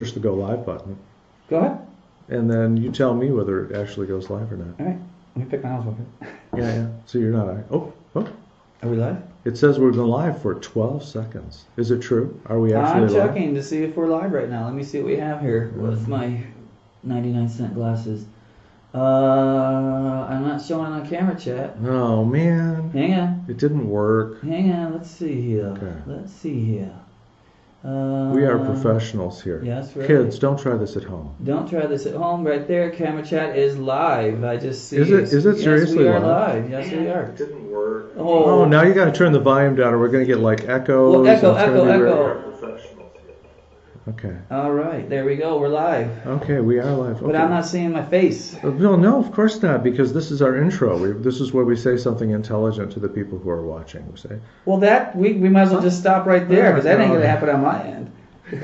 Push the go live button, Go ahead. and then you tell me whether it actually goes live or not. All right. Let me pick my nose real quick. Yeah. So you're not. Oh. Are we live? It says we're going live for 12 seconds. Is it true? Are we actually I'm live? checking to see if we're live right now. Let me see what we have here with my 99-cent glasses. I'm not showing on camera chat. Oh man. Hang on. It didn't work. Hang on. Let's see here. Okay. Let's see here. We are professionals here. Yes, right. Kids, don't try this at home. Don't try this at home. Right there, camera chat is live. I just see. Is it seriously yes, we are live? live. Yes, we are. It didn't work. Oh, Now you got to turn the volume down, or we're going to get like echoes. Well, echo, and it's gonna be echo. Okay. All right, there we go. We're live. Okay, we are live. Okay. But I'm not seeing my face. No, of course not, because this is our intro. This is where we say something intelligent to the people who are watching. We say, Well, that we might as well just stop right there because that ain't gonna happen on my end.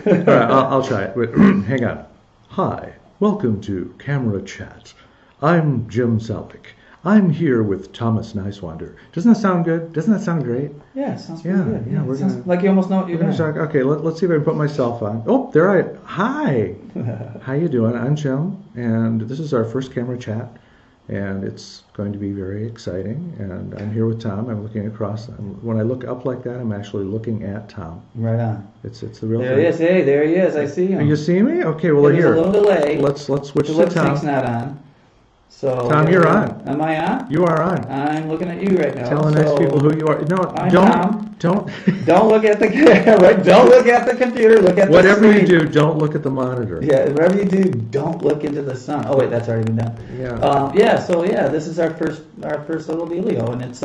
all right, I'll try it. Wait, hang on. Hi, welcome to Camera Chat. I'm Jim Selleck. I'm here with Thomas Nicewander. Doesn't that sound good? Doesn't that sound great? Yeah, sounds pretty good. Yeah, we're sounds gonna- like you almost know what you're doing. Talk. Okay, let's see if I can put myself on. Oh, there I. Hi. How you doing? I'm Jim, and this is our first Camera Chat, and it's going to be very exciting. And I'm here with Tom. I'm looking across. When I look up like that, I'm actually looking at Tom. Right on. It's the real There thing. he is. Hey, there he is. I see him. You see me? Okay, well There's here. a little delay. Let's switch The to lip Tom. sync's not on. So Tom, you're on. Am I on? You are on. I'm looking at you right now. Tell the nice people who you are. No, I'm don't. Tom. Don't. Don't look at the camera. Don't look at the computer. Look at Whatever the you screen. do, don't look at the monitor. Yeah, whatever you do, don't look into the sun. Oh wait, that's already been done. Yeah. So this is our first little dealio, and it's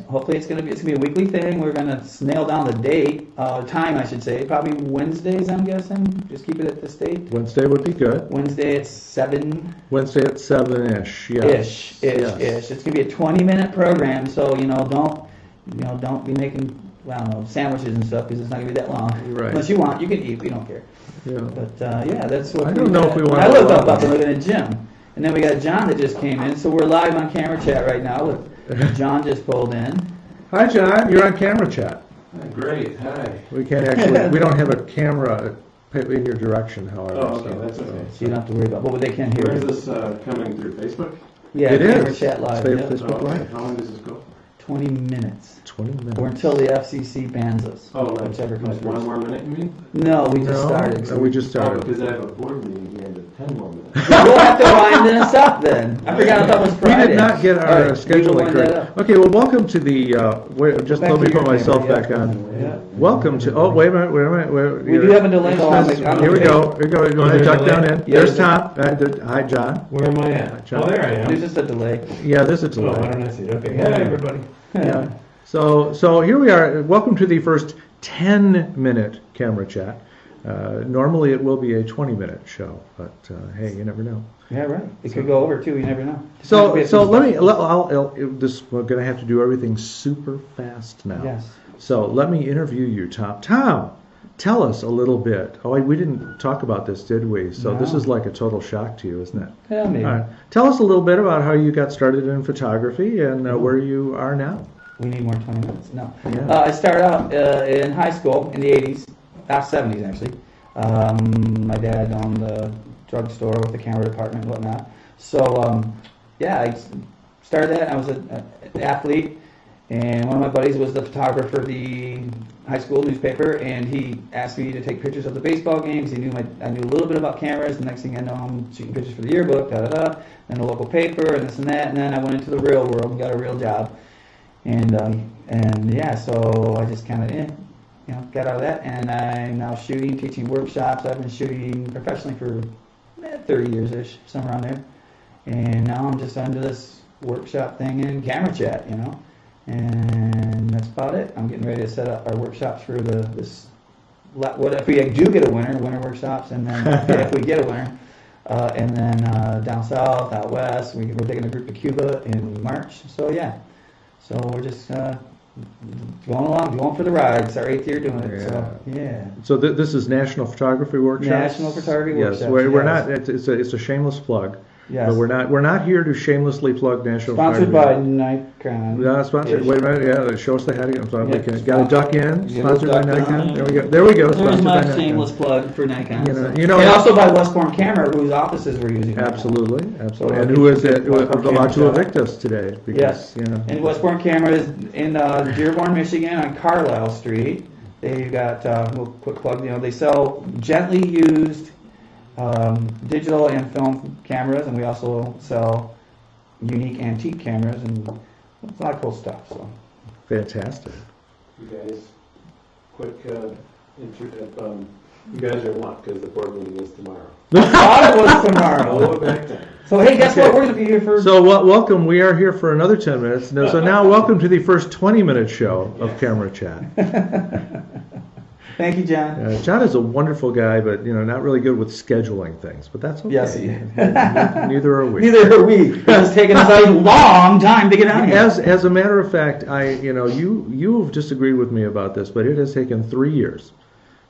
hopefully it's gonna be a weekly thing. We're gonna nail down the date, time I should say, probably Wednesdays I'm guessing. Just keep it at this date. Wednesday would be good. Wednesday at 7 Wednesday at 7-ish. Yes. ish. It's gonna be a 20-minute program, so don't be making I don't know sandwiches and stuff because it's not gonna be that long. Right. Unless you want, you can eat. We don't care. Yeah. But that's what I don't know if we want I to looked allow up that. and looking at Jim, and then we got John that just came in. So we're live on camera chat right now with John just pulled in. Hi, John. You're on Camera Chat. Great, hi. We can't actually. We don't have a camera in your direction, however. Oh, okay, that's okay. So you don't have to worry about. But they can't hear. Where is you. this coming through, Facebook? Yeah, It camera is. chat live. It's Yeah. Facebook Oh, okay. Live. How long does this go? 20 minutes. 20 minutes. Or until the FCC bans us. Oh, like, whichever comes like one first. more minute, you mean? No, we just No, started. we just Oh, started. because I have a board meeting here in 10 more minutes. We'll have to wind this up then. I forgot that was We Friday. did not get All our right, we will scheduling wind that correct. up. Okay, well, welcome to the. Wait, just Back let to me put your myself camera, back yeah. on. Yeah. Welcome to. Oh, wait a minute. We do have a delay. Oh, on the Here we page. go. Here we go. You want to Is there a duck down delay? in? Yeah, There's there's Tom. Hi, John. Where am I at? John. Oh, there I am. There's just a delay. Yeah, this is a Oh, delay. why don't I see it? Okay, hi, everybody. Yeah. So here we are. Welcome to the first 10-minute camera chat. Normally it will be a 20-minute show, but hey, you never know. Yeah, right. It could go over too. You never know. So We have so some let me. stuff. We're going to have to do everything super fast now. Yes. So let me interview you, Tom. Tom, tell us a little bit. Oh, we didn't talk about this, did we? So this No. is like a total shock to you, isn't it? Yeah, maybe. All right. Tell us a little bit about how you got started in photography and where you are now. We need more 20 minutes. No. Yeah. I started out in high school in the 80s, 70s actually. My dad owned the drugstore with the camera department and whatnot. So, I started that. I was an athlete, and one of my buddies was the photographer for the high school newspaper, and he asked me to take pictures of the baseball games. He knew I knew a little bit about cameras. The next thing I know, I'm shooting pictures for the yearbook, and the local paper, and this and that. And then I went into the real world and got a real job. So I just kind of, got out of that, and I'm now shooting, teaching workshops. I've been shooting professionally for 30 years-ish, somewhere around there. And now I'm just under this workshop thing in camera chat, and that's about it. I'm getting ready to set up our workshops for what if we do get a winter workshops, and then if we get a winner, and then down south, out west, we're taking a group to Cuba in March. So we're just going for the ride. It's our 8th year doing it. So yeah. So this is National Photography Workshops? National Photography Yes, Workshops, we're yes. not, it's a shameless plug. Yes. But we're not here to shamelessly plug National Sponsored by Photography. Nikon. Yeah, sponsored. Yeah, Wait a minute. Yeah, show us the heading. I'm sorry. Yeah, Got a duck in. Yeah, Sponsored by duck Nikon. in. There we go. There we go. There's Sponsored my by Nikon. shameless plug for Nikon. You know, and also by Westbourne Camera, whose offices we're using. right now. Absolutely. So And who is it? Westbourne About to Camera. evict us today. Because, Yes. You know. And Westbourne Camera is in Dearborn, Michigan, on Carlisle Street. They've got we'll quick plug. They sell gently used digital and film cameras, and we also sell unique antique cameras, and it's a lot of cool stuff. So Fantastic. You guys, quick, you guys are what? Because the board meeting is tomorrow. I thought it was Oh, tomorrow. back then. So hey, guess what? We're gonna be here for. So welcome. We are here for another 10 minutes. No, so now welcome to the first 20-minute show of Camera Chat. Thank you, John. John is a wonderful guy, but not really good with scheduling things. But that's okay. Yes, he is. Neither are we. Neither are we. It's taken us a long time to get out here. As a matter of fact, you've disagreed with me about this, but it has taken 3 years.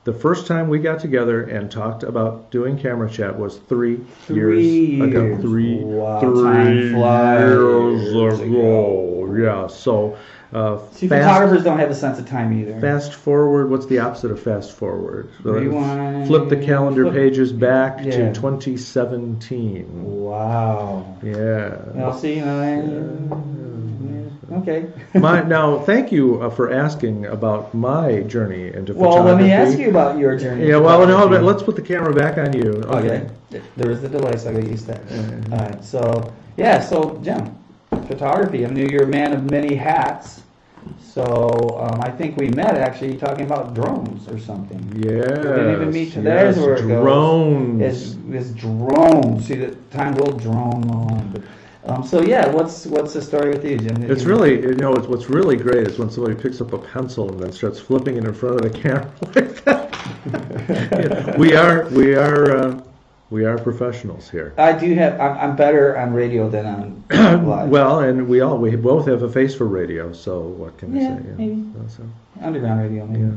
The first time we got together and talked about doing Camera Chat was 3 years ago. Wow, Three time flies. years ago. Yeah. So See, photographers don't have a sense of time either. fast forward. What's the opposite of fast forward? Rewind. Flip the calendar pages back Yeah. to 2017. Wow. Yeah. Well, see, okay. Now, thank you for asking about my journey into Well, photography. let me ask you about your journey. Yeah, to well, no, photography. but let's put the camera back on you. Okay. There is the delay, so I got used to that. All right. So Jim, photography. I knew you're a man of many hats. So I think we met actually talking about drones or something. Yeah. We didn't even meet today. There's where it goes. Drones. Is drones. See, the time will drone on. But, yeah, what's the story with you, Jim? It's really, what's really great is when somebody picks up a pencil and then starts flipping it in front of the camera like that. We are professionals here. I do have. I'm better on radio than on live. Well, and we both have a face for radio. So what can I Yeah, say? maybe. So, Underground radio, maybe. yeah.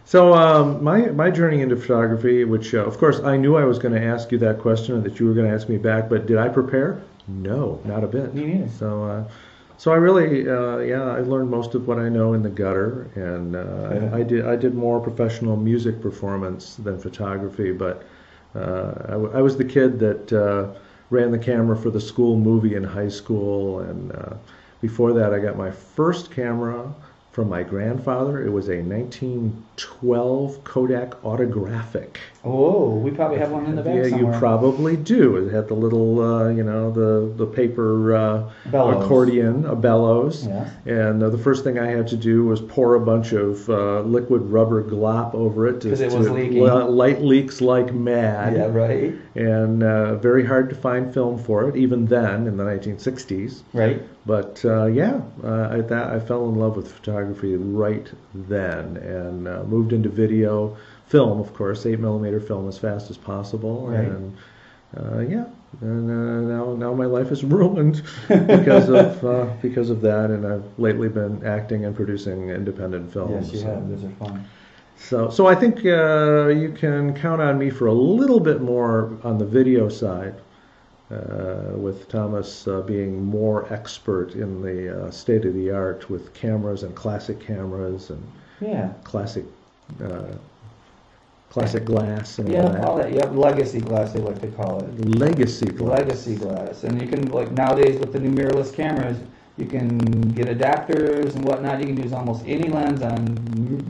So my journey into photography, which of course I knew I was going to ask you that question and that you were going to ask me back, but did I prepare? No, not a bit. Me neither. So I really, I learned most of what I know in the gutter, and I did more professional music performance than photography, but I was the kid that ran the camera for the school movie in high school, and before that I got my first camera from my grandfather. It was a 1912 Kodak Autographic. Oh, we probably have one in the back Yeah, somewhere. you probably do. It had the little, the paper Bellows. accordion, a bellows. Yes. And the first thing I had to do was pour a bunch of liquid rubber glop over it 'Cause it was leaking. light leaks like mad. Yeah, right. And very hard to find film for it, even then in the 1960s. Right. But I fell in love with photography right then, and moved into video, film, of course, 8mm film as fast as possible, Right. and now my life is ruined because of that, and I've lately been acting and producing independent films. Yes, you have. Those are fun. So I think you can count on me for a little bit more on the video side. With Thomas being more expert in the state of the art with cameras and classic cameras and Yeah. classic glass and all Yeah, that. all that. Yep, legacy glass, they like to call it. Legacy glass. Legacy glass. And you can, like nowadays with the new mirrorless cameras, you can get adapters and whatnot. You can use almost any lens on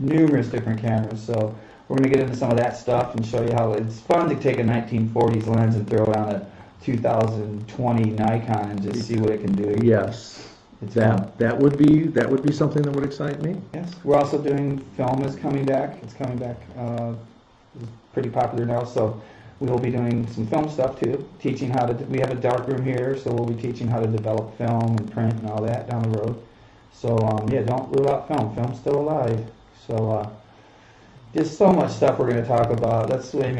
numerous different cameras. So we're going to get into some of that stuff and show you how it's fun to take a 1940s lens and throw it on a 2020 Nikon and just see what it can do. Yes, It's fun. that would be something that would excite me. Yes, we're also doing film is coming back. It's coming back. It's pretty popular now, so we will be doing some film stuff too. Teaching how to. We have a dark room here, so we'll be teaching how to develop film and print and all that down the road. So don't rule out film. Film's still alive. So there's so much stuff we're going to talk about. Where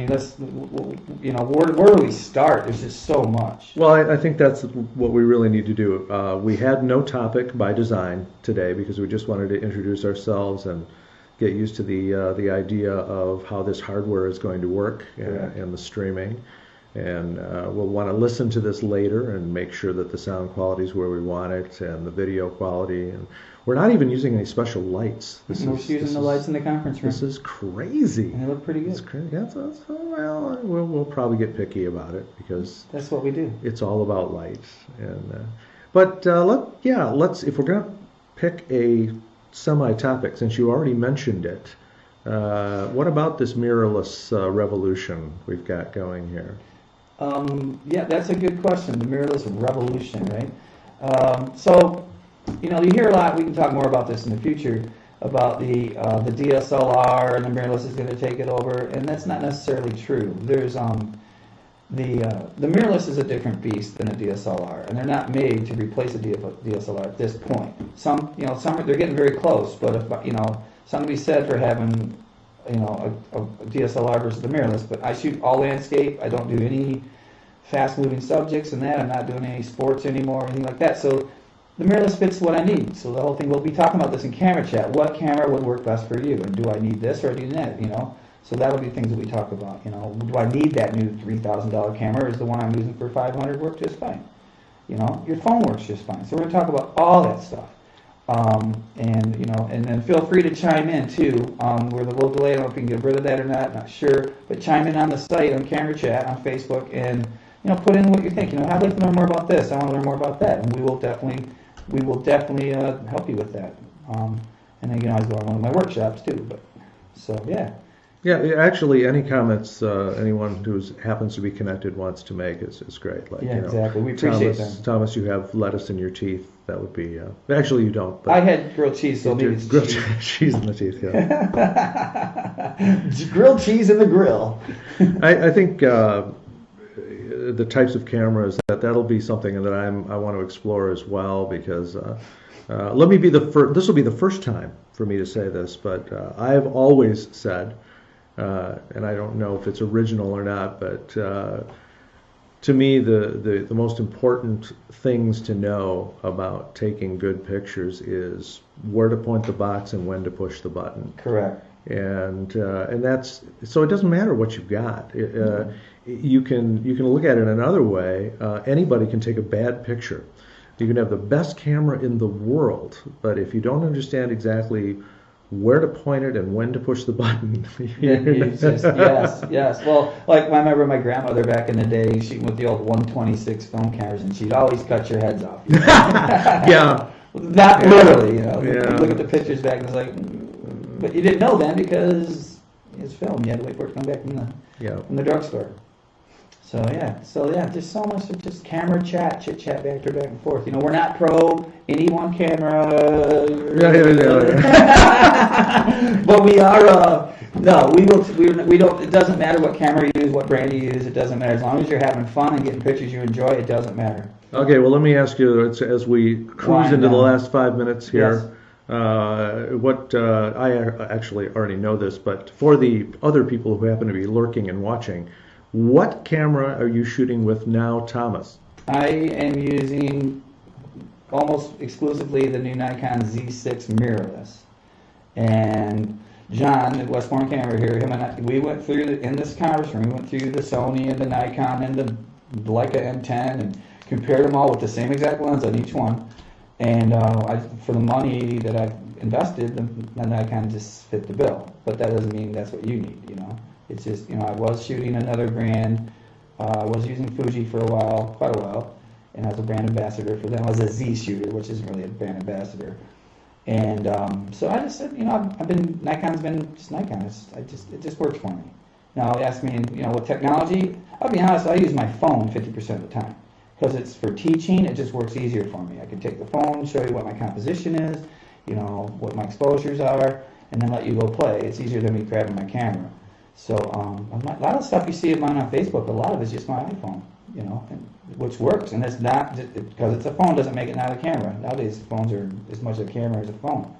do we start? There's just so much. Well, I think that's what we really need to do. We had no topic by design today because we just wanted to introduce ourselves and get used to the idea of how this hardware is going to work Correct. and the streaming. And we'll want to listen to this later and make sure that the sound quality is where we want it and the video quality. And we're not even using any special lights. We're just using the lights in the conference room. This is crazy. And they look pretty good. It's crazy. Yeah, well, we'll probably get picky about it because that's what we do. It's all about lights. And let's if we're gonna pick a semi-topic, since you already mentioned it, what about this mirrorless revolution we've got going here? Yeah, that's a good question. The mirrorless revolution, right? So, you hear a lot. We can talk more about this in the future about the DSLR and the mirrorless is going to take it over, and that's not necessarily true. There's the mirrorless is a different beast than a DSLR, and they're not made to replace a DSLR at this point. Some they're getting very close, but if something to be said for having a DSLR versus the mirrorless. But I shoot all landscape. I don't do any fast-moving subjects and that. I'm not doing any sports anymore or anything like that. So the mirrorless fits what I need. So the whole thing, we'll be talking about this in camera chat. What camera would work best for you? And do I need this or do I need that? So that'll be things that we talk about. Do I need that new $3,000 camera? Or is the one I'm using for $500 work just fine? Your phone works just fine. So we're going to talk about all that stuff. And then feel free to chime in too. We're a little delayed. I don't know if we can get rid of that or not sure. But chime in on the site, on camera chat, on Facebook, and put in what you think. I'd like to learn more about this. I want to learn more about that, and we will definitely help you with that. And then you can always go on one of my workshops too. But so yeah. Yeah, actually, any comments anyone who happens to be connected wants to make is great. Like, exactly. We appreciate that. Thomas, you have lettuce in your teeth. That would be. Actually, you don't. But I had grilled cheese, so maybe it's grilled cheese in the teeth. Yeah. Grilled cheese in the grill. I think the types of cameras that'll be something that I want to explore as well, because let me be the first. This will be the first time for me to say this, but I've always said. And I don't know if it's original or not, but to me, the most important things to know about taking good pictures is where to point the box and when to push the button. Correct. And that's so. It doesn't matter what you've got. You can look at it another way. Anybody can take a bad picture. You can have the best camera in the world, but if you don't understand exactly where to point it and when to push the button. Yes. Well, like I remember my grandmother back in the day shooting with the old 126 film cameras, and she'd always cut your heads off. Yeah. Not literally, Yeah. You look at the pictures back and it's like, but you didn't know then because it's film. You had to wait for it to come back from the drugstore. So just so much of just camera chat, chit chat back and forth. We're not pro any one camera. But we are. No, we will. We don't. It doesn't matter what camera you use, what brand you use. It doesn't matter as long as you're having fun and getting pictures you enjoy. It doesn't matter. Okay. Well, let me ask you as we cruise into the last 5 minutes here. Yes. What I actually already know this, but for the other people who happen to be lurking and watching. What camera are you shooting with now, Thomas? I am using almost exclusively the new Nikon Z6 mirrorless. And John at Westbourne Camera here, him and I, we went through, in this conference room, we went through the Sony and the Nikon and the Leica M10 and compared them all with the same exact lens on each one. And for the money that I invested, the Nikon just fit the bill. But that doesn't mean that's what you need, It's just, I was shooting another brand. I was using Fuji for quite a while, and I was a brand ambassador for them. I was a Z shooter, which isn't really a brand ambassador. And so I just said, Nikon's been just Nikon. It just works for me. Now, ask me, with technology, I'll be honest, I use my phone 50% of the time. Because it's for teaching, it just works easier for me. I can take the phone, show you what my composition is, what my exposures are, and then let you go play. It's easier than me grabbing my camera. So a lot of stuff you see of mine on Facebook, a lot of it's just my iPhone, which works. And it's not, because it's a phone doesn't make it not a camera. Nowadays, phones are as much a camera as a phone.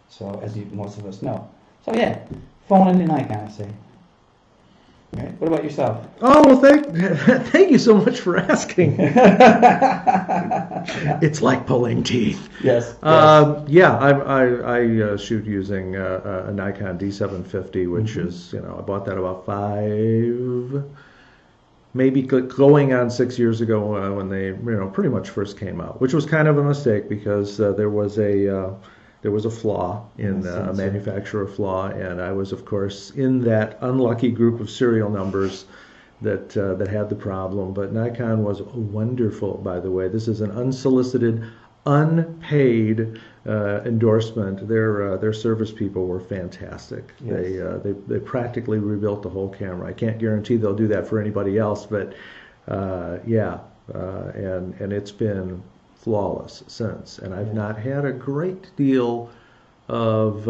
So, as most of us know. So, yeah, phone and Nikon, I say. Right. What about yourself? Oh, well, thank you so much for asking. It's like pulling teeth. Yes. I shoot using a Nikon D750, which is, I bought that about maybe going on 6 years ago when they pretty much first came out, which was kind of a mistake because there was a flaw in a manufacturer flaw, and I was of course in that unlucky group of serial numbers that had the problem. But Nikon was wonderful, by the way. This is an unsolicited, unpaid endorsement. Their service people were fantastic. Yes. They practically rebuilt the whole camera. I can't guarantee they'll do that for anybody else, but and it's been flawless since. And I've not had a great deal of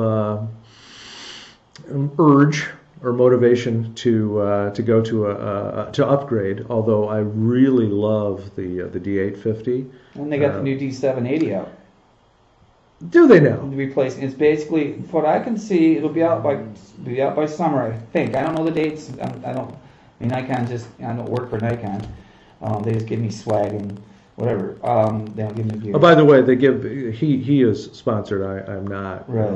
urge or motivation to go to upgrade. Although I really love the D850. And they got the new D780 out. Do they now? Replacing it's basically, what I can see, it'll be out by summer, I think. I don't know the dates. I don't work for Nikon. They just give me swag and whatever. They don't give me gear. Oh, by the way, he is sponsored. I'm not. Right.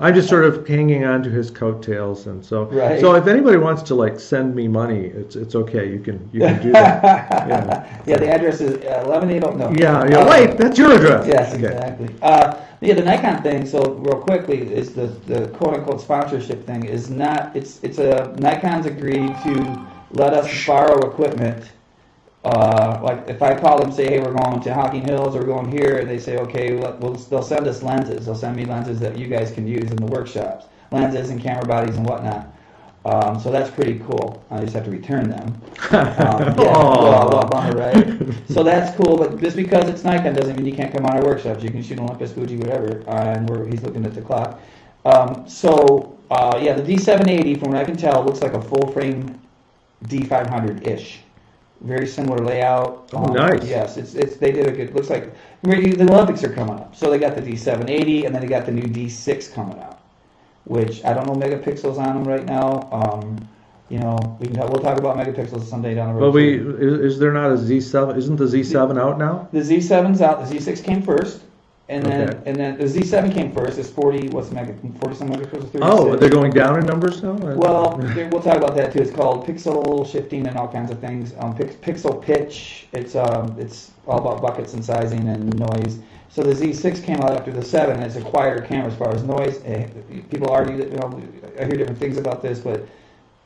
I'm just sort of hanging on to his coattails, and so Right. So if anybody wants to send me money, it's okay. You can do that. Yeah, the address is 1180. No. Yeah. Wait, that's your address. Yes, Okay. exactly. The Nikon thing. So real quickly, is the quote unquote sponsorship thing is not. It's a Nikon's agreed to let us borrow equipment. Like if I call them and say, hey, we're going to Hocking Hills or we're going here, and they say, okay, they'll send us lenses. They'll send me lenses that you guys can use in the workshops, lenses and camera bodies and whatnot. So that's pretty cool. I just have to return them. Right? So that's cool, but just because it's Nikon doesn't mean you can't come on our workshops. You can shoot Olympus, Fuji, whatever, and he's looking at the clock. The D780, from what I can tell, looks like a full-frame D500-ish. Very similar layout. Nice. Yes, they did a good. Looks like the Olympics are coming up, so they got the D780, and then they got the new D6 coming out, which I don't know megapixels on them right now. We'll talk about megapixels someday down the road. But is there not a Z7? Isn't the Z7 out now? The Z7's out. The Z6 came first, and then the Z7 came first. It's 40 some megapixels. 36. Oh, they're going down in numbers now? Well, we'll talk about that too. It's called pixel shifting and all kinds of things. Pixel pitch. It's all about buckets and sizing and noise. So the Z6 came out after the 7. And it's a quieter camera as far as noise. People argue that I hear different things about this, but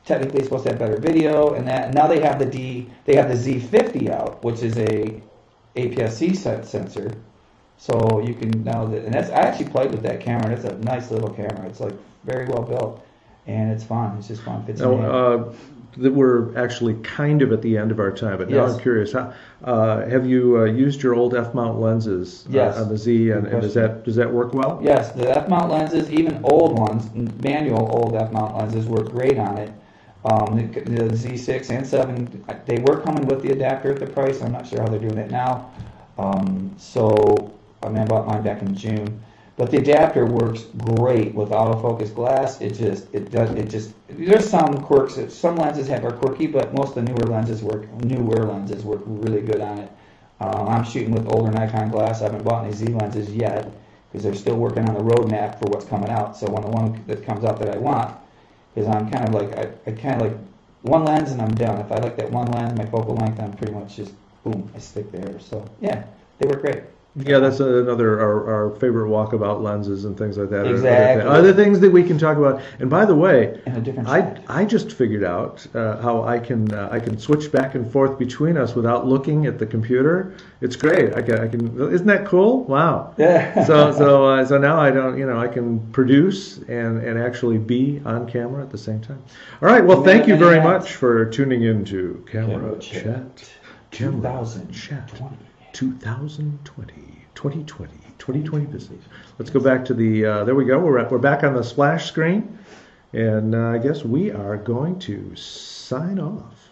technically it's supposed to have better video and that. And now they have the Z50 out, which is a APS-C sensor. So you can now, and I actually played with that camera. It's a nice little camera. It's very well built, and it's fun. It's just fun. Fits in hand. We're actually kind of at the end of our time, but now Yes. I'm curious. Have you used your old F-mount lenses Yes. on the Z, and Good does that work well? Yes, the F-mount lenses, even old ones, manual old F-mount lenses, work great on it. The Z6 and 7, they were coming with the adapter at the price. I'm not sure how they're doing it now. I bought mine back in June, but the adapter works great with autofocus glass. There's some quirks. Some lenses are quirky, but most of the newer lenses work really good on it. I'm shooting with older Nikon glass. I haven't bought any Z lenses yet because they're still working on the roadmap for what's coming out. So when the one that comes out that I want, because I'm kind of like one lens and I'm done. If I like that one lens, my focal length, I'm pretty much just boom, I stick there. So yeah, they work great. Yeah, that's another our favorite walkabout lenses and things like that. Exactly. Other things that we can talk about. And by the way, And a different I just figured out how I can switch back and forth between us without looking at the computer. It's great. I can. Isn't that cool? Wow. Yeah. So now I don't. I can produce and actually be on camera at the same time. All right. Well, thank you very much for tuning in to Camera Chat. Camera Chat 2020 business. Let's go back to the. There we go. We're back on the splash screen, and I guess we are going to sign off.